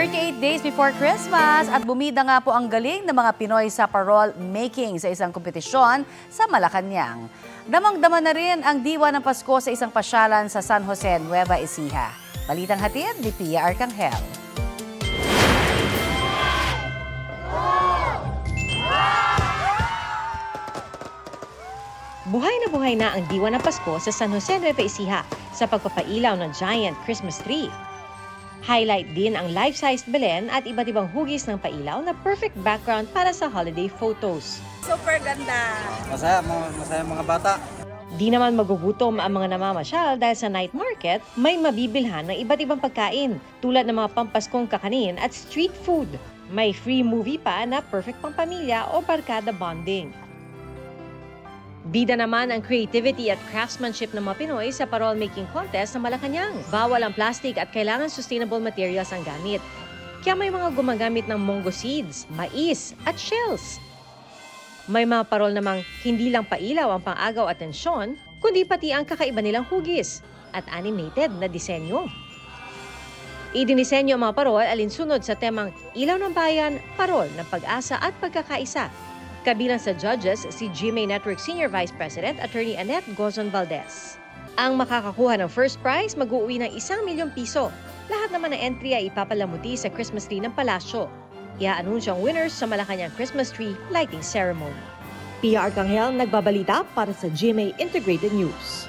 38 days before Christmas at bumida nga po ang galing ng mga Pinoy sa parol making sa isang kompetisyon sa Malacanang. Damang-dama na rin ang diwa ng Pasko sa isang pasyalan sa San Jose, Nueva Ecija. Balitang hatid ni Pia Arcangel. Buhay na ang diwa ng Pasko sa San Jose, Nueva Ecija sa pagpapailaw ng giant Christmas tree. Highlight din ang life-sized Belen at iba't ibang hugis ng pailaw na perfect background para sa holiday photos. Super ganda! Masaya mga bata. Di naman magugutom ang mga namamasyal dahil sa night market, may mabibilhan ng iba't ibang pagkain tulad ng mga pampaskong kakanin at street food. May free movie pa na perfect pang pamilya o barkada bonding. Bida naman ang creativity at craftsmanship ng mga Pinoy sa parol making contest sa Malacanang. Bawal ang plastic at kailangan sustainable materials ang gamit. Kaya may mga gumagamit ng munggo seeds, mais at shells. May mga parol namang hindi lang pailaw ang pang-agaw at tensyon, kundi pati ang kakaiba nilang hugis at animated na disenyo. Idinisenyo ang mga parol alinsunod sa temang Ilaw ng Bayan, Parol ng Pag-asa at Pagkakaisa. Kabilang sa judges si GMA Network Senior Vice President Attorney Annette Gozon Valdez. Ang makakakuha ng first prize mag-uuwi ng 1 milyong piso. Lahat naman ng entry ay ipapalamuti sa Christmas tree ng palasyo. Ia-anunsyo ang winners sa Malacanang Christmas tree lighting ceremony. Pia Arcangel nagbabalita para sa GMA Integrated News.